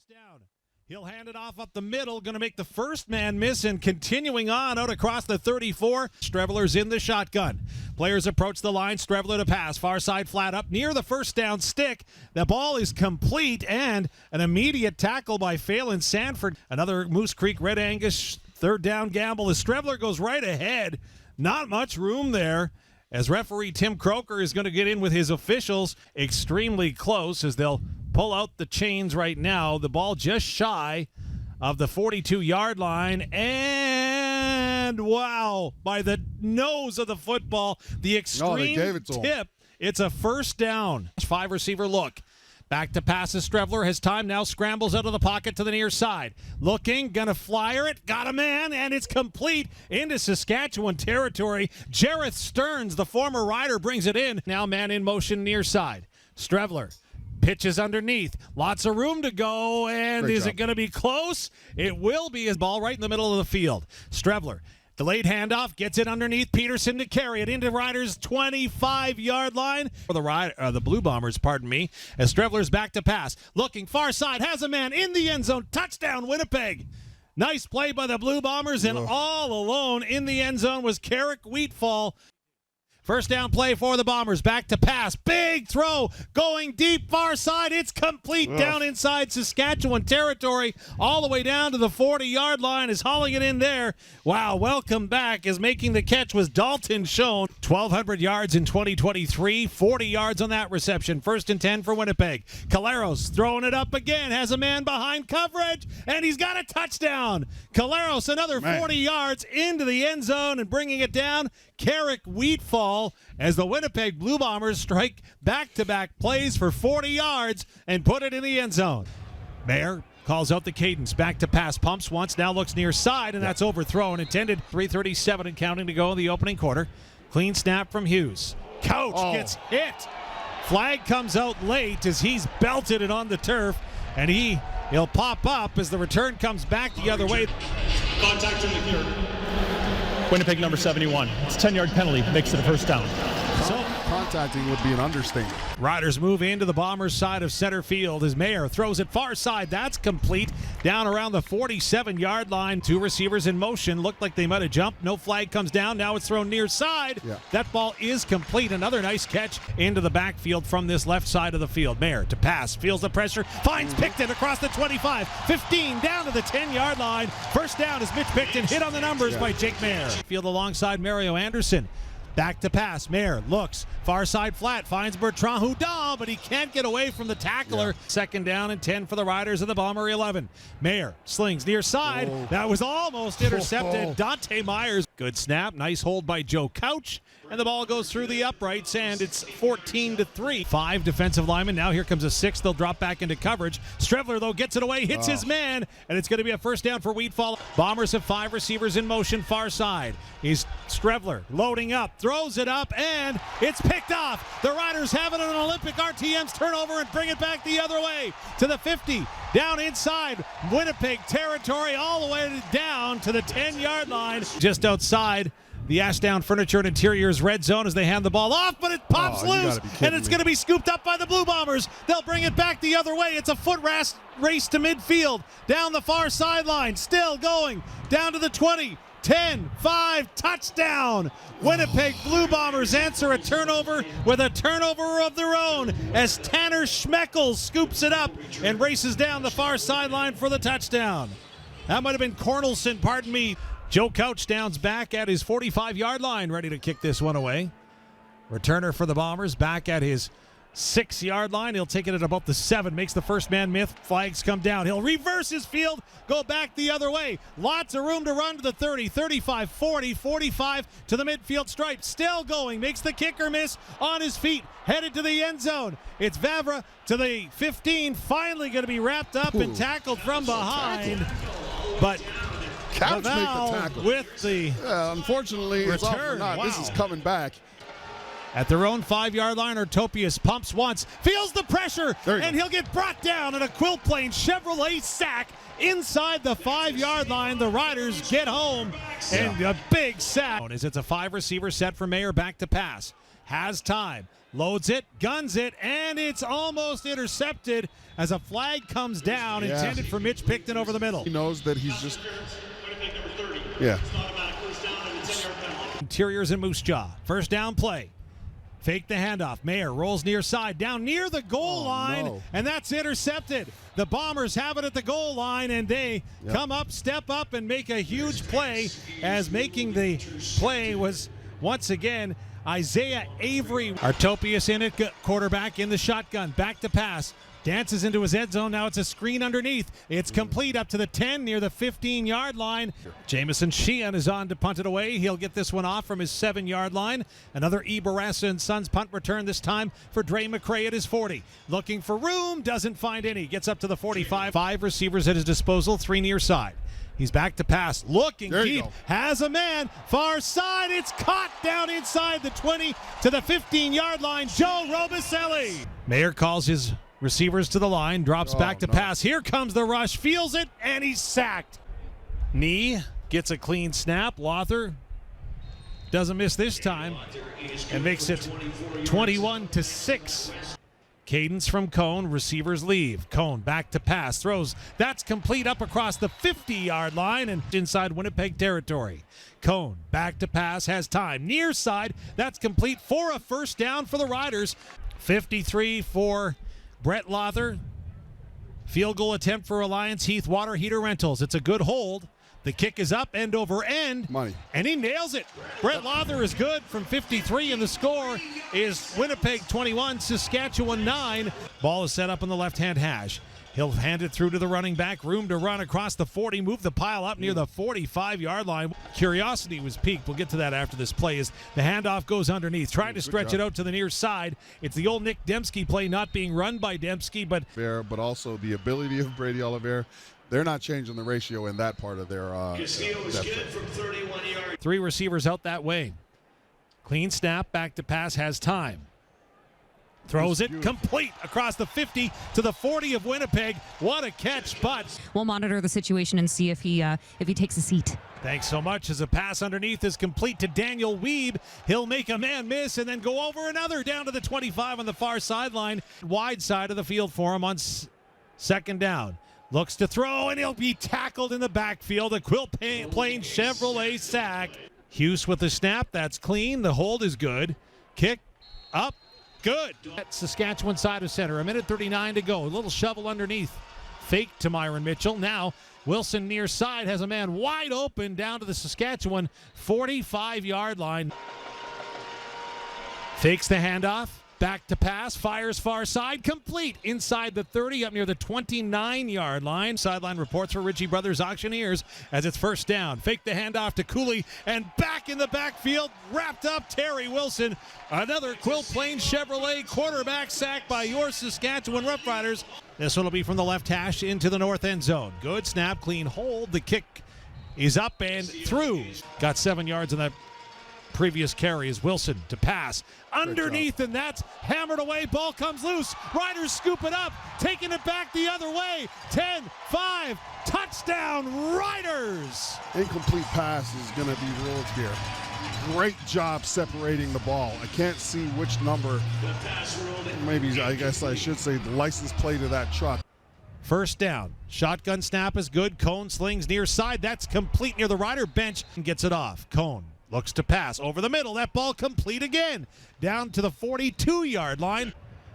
First down. He'll hand it off up the middle, going to make the first man miss, and continuing on out across the 34. Streveler's in the shotgun. Players approach the line. Streveler to pass. Far side flat up near the first down stick. The ball is complete, and an immediate tackle by Phelan Sanford. Another Moose Creek Red Angus third down gamble as Streveler goes right ahead. Not much room there, as referee Tim Croker is going to get in with his officials extremely close as they'll pull out the chains right now. The ball just shy of the 42-yard line. And, wow, by the nose of the football, the extreme tip. It's a first down. 5-receiver look. Back to passes. Streveler has time now. Scrambles out of the pocket to the near side. Looking, gonna flyer it. Got a man, and it's complete into Saskatchewan territory. Jareth Stearns, the former Rider, brings it in. Now man in motion near side. Streveler pitches underneath. Lots of room to go, and is it going to be close? It will be. His ball right in the middle of the field. Streveler, delayed handoff, gets it underneath Peterson to carry it into Riders' 25-yard line. For the Blue Bombers, pardon me, as Streveler's back to pass. Looking far side, has a man in the end zone. Touchdown, Winnipeg. Nice play by the Blue Bombers, and all alone in the end zone was Carrick Wheatfall. First down play for the Bombers. Back to pass. Big throw. Going deep far side. It's complete down inside Saskatchewan territory. All the way down to the 40-yard line. Is hauling it in there. Wow, welcome back. As making the catch was Dalton Schoen. 1,200 yards in 2023. 40 yards on that reception. First and 10 for Winnipeg. Caleros throwing it up again. Has a man behind coverage. And he's got a touchdown. Caleros another 40 yards into the end zone and bringing it down. Carrick Wheatfall as the Winnipeg Blue Bombers strike back-to-back plays for 40 yards and put it in the end zone. Mayer calls out the cadence. Back to pass. Pumps once. Now looks near side, and that's overthrown. Intended 3:37 and counting to go in the opening quarter. Clean snap from Hughes. Couch gets hit. Flag comes out late as he's belted it on the turf, and he'll pop up as the return comes back the other way. Contact in the clear. Winnipeg number 71. It's a 10-yard penalty. Makes it a first down. So contacting would be an understatement. Riders move into the Bombers' side of center field as Mayer throws it far side. That's complete. Down around the 47-yard line. Two receivers in motion. Looked like they might have jumped. No flag comes down. Now it's thrown near side. That ball is complete. Another nice catch into the backfield from this left side of the field. Mayer to pass. Feels the pressure. Finds Picton across the 25. 15 down to the 10-yard line. First down is Mitch Picton. Hit on the numbers by Jake Mayer. Field alongside Mario Anderson. Back to pass. Mayer looks. Far side flat. Finds Bertrand Houdon, but he can't get away from the tackler. Second down and 10 for the Riders of the Bomber 11. Mayer slings near side. That was almost intercepted. Dante Myers. Good snap. Nice hold by Joe Couch. And the ball goes through the uprights, and it's 14-3. 5 defensive linemen. Now here comes a 6th. They'll drop back into coverage. Streveler, though, gets it away, hits his man, and it's going to be a first down for Wheatfall. Bombers have 5 receivers in motion far side. He's Streveler loading up, throws it up, and it's picked off. The Riders have it on an Olympic RTM's turnover and bring it back the other way to the 50. Down inside Winnipeg territory, all the way down to the 10-yard line. Just outside the Ashdown Furniture and Interiors red zone as they hand the ball off, but it pops loose, and it's going to be scooped up by the Blue Bombers. They'll bring it back the other way. It's a foot race to midfield, down the far sideline, still going, down to the 20, 10, 5, touchdown. Winnipeg Blue Bombers answer a turnover with a turnover of their own as Tanner Schmeckles scoops it up and races down the far sideline for the touchdown. That might have been Cornelson, pardon me. Joe Couch downs back at his 45-yard line, ready to kick this one away. Returner for the Bombers back at his 6-yard line. He'll take it at about the 7. Makes the first man miss. Flags come down. He'll reverse his field, go back the other way. Lots of room to run to the 30, 35, 40, 45 to the midfield stripe. Still going. Makes the kicker miss on his feet. Headed to the end zone. It's Vavra to the 15. Finally going to be wrapped up and tackled from behind. But Couch make the tackle. With the unfortunately, return. It's off or not. This is coming back. At their own 5-yard line, Ortopius pumps once, feels the pressure, and he'll get brought down in a Quilt Plain Chevrolet sack inside the 5-yard line. The Riders get home, and a big sack. As it's a 5-receiver set for Mayer back to pass. Has time. Loads it, guns it, and it's almost intercepted as a flag comes down intended for Mitch Picton over the middle. He knows that he's just, Winnipeg number 30. yeah. It's an automatic first down and a 10-yard penalty. Interiors and Moose Jaw. First down play. Fake the handoff. Mayer rolls near side, down near the goal line, no. and that's intercepted. The Bombers have it at the goal line, and they come up, step up, and make a huge play, as making the play was, once again, Isaiah Avery. Artopius in it, quarterback in the shotgun, back to pass. Dances into his end zone. Now it's a screen underneath. It's complete up to the 10 near the 15-yard line. Jamison Sheehan is on to punt it away. He'll get this one off from his 7-yard line. Another Barassa and Sons punt return, this time for Dre McRae at his 40. Looking for room, doesn't find any. Gets up to the 45. 5 receivers at his disposal, 3 near side. He's back to pass, looking deep, has a man, far side, it's caught down inside the 20 to the 15-yard line, Joe Robicelli. Mayer calls his receivers to the line, drops back to pass. Here comes the rush, feels it, and he's sacked. Knee gets a clean snap. Lother doesn't miss this time and makes it 21-6. Cadence from Cone, receivers leave. Cone back to pass, throws. That's complete up across the 50-yard line and inside Winnipeg territory. Cone back to pass, has time. Near side, that's complete for a first down for the Riders. 53 for Brett Lother. Field goal attempt for Alliance Heath Water Heater Rentals. It's a good hold. The kick is up, end over end, and he nails it. Brett Lother is good from 53, and the score is Winnipeg 21, Saskatchewan 9. Ball is set up on the left-hand hash. He'll hand it through to the running back. Room to run across the 40, move the pile up near the 45-yard line. Curiosity was piqued. We'll get to that after this play as the handoff goes underneath. Trying to stretch it out to the near side. It's the old Nick Dembski play, not being run by Dembski, but also the ability of Brady Oliveira. They're not changing the ratio in that part of their Castillo is good from 31 yards. 3 receivers out that way. Clean snap, back to pass, has time. Throws it complete across the 50 to the 40 of Winnipeg. What a catch, but we'll monitor the situation and see if he takes a seat. Thanks so much. As a pass underneath is complete to Daniel Weeb. He'll make a man miss and then go over another down to the 25 on the far sideline. Wide side of the field for him on second down. Looks to throw, and he'll be tackled in the backfield. A Quill Plain Chevrolet sack. Hughes with the snap. That's clean. The hold is good. Kick up. Good. At Saskatchewan side of center. 1:39 to go. A little shovel underneath. Fake to Myron Mitchell. Now Wilson near side has a man wide open down to the Saskatchewan 45-yard line. Fakes the handoff. Back to pass, fires far side, complete inside the 30 up near the 29-yard line. Sideline reports for Ritchie Brothers Auctioneers as it's first down. Fake the handoff to Cooley and back in the backfield, wrapped up Terry Wilson. Another Quill Plain Chevrolet quarterback sack by your Saskatchewan Roughriders. This one will be from the left hash into the north end zone. Good snap, clean hold. The kick is up and through. Got 7 yards on that previous carry is Wilson to pass underneath, and that's hammered away. Ball comes loose. Riders scoop it up, taking it back the other way. 10-5, touchdown Riders. Incomplete pass is going to be ruled here. Great job separating the ball. I can't see which number. Maybe, I guess I should say, the license plate of that truck. First down. Shotgun snap is good. Cone slings near side. That's complete near the Rider bench and gets it off. Cone looks to pass over the middle. That ball complete again. Down to the 42-yard line.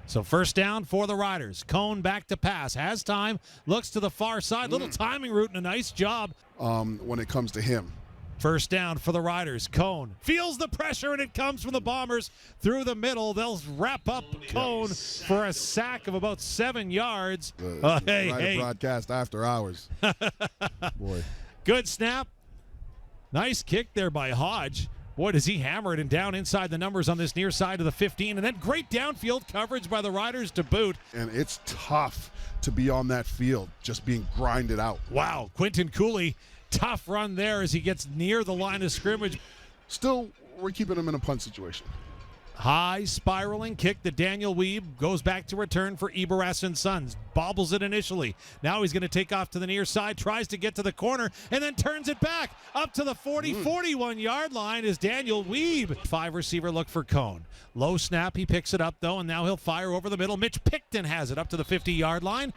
So first down for the Riders. Cone back to pass. Has time. Looks to the far side. Little timing route and a nice job. When it comes to him. First down for the Riders. Cone feels the pressure, and it comes from the Bombers through the middle. They'll wrap up Cone for a sack of about 7 yards. Hey. Broadcast after hours. Boy. Good snap. Nice kick there by Hodge. Boy, does he hammer it and down inside the numbers on this near side of the 15. And then great downfield coverage by the Riders to boot. And it's tough to be on that field, just being grinded out. Wow, Quentin Cooley, tough run there as he gets near the line of scrimmage. Still, we're keeping him in a punt situation. High spiraling kick to Daniel Wiebe. Goes back to return for Ibarras and Sons. Bobbles it initially. Now he's going to take off to the near side. Tries to get to the corner and then turns it back up to the 41 yard line is Daniel Wiebe. 5 receiver look for Cone. Low snap. He picks it up though, and now he'll fire over the middle. Mitch Picton has it up to the 50 yard line.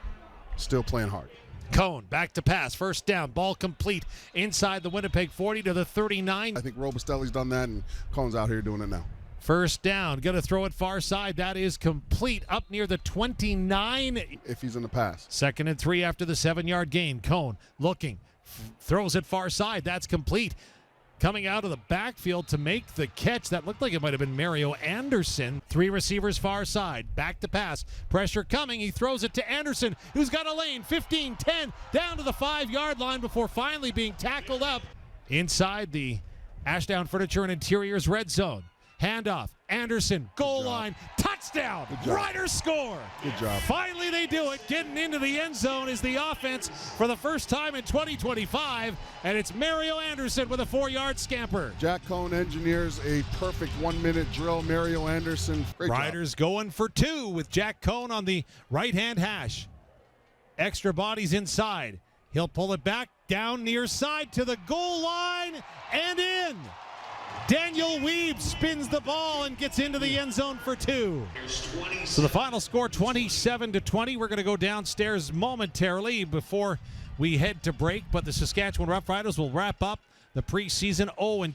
Still playing hard. Cone back to pass. First down. Ball complete inside the Winnipeg 40 to the 39. I think Robustelli's done that, and Cone's out here doing it now. First down, going to throw it far side. That is complete up near the 29. If he's in the pass. 2nd and 3 after the 7-yard gain. Cone looking, throws it far side. That's complete. Coming out of the backfield to make the catch. That looked like it might have been Mario Anderson. 3 receivers far side. Back to pass. Pressure coming. He throws it to Anderson, who's got a lane. 15, 10, down to the 5-yard line before finally being tackled up inside the Ashdown Furniture and Interiors red zone. Handoff, Anderson, goal line, touchdown, Riders score. Good job. Finally they do it. Getting into the end zone is the offense for the first time in 2025, and it's Mario Anderson with a 4-yard scamper. Jack Cone engineers a perfect 1-minute drill. Mario Anderson, great Riders job. going for 2 with Jack Cone on the right-hand hash. Extra bodies inside. He'll pull it back down near side to the goal line and in. Daniel Wiebe spins the ball and gets into the end zone for 2. So the final score 27-20. We're going to go downstairs momentarily before we head to break, but the Saskatchewan Roughriders will wrap up the preseason 0-2.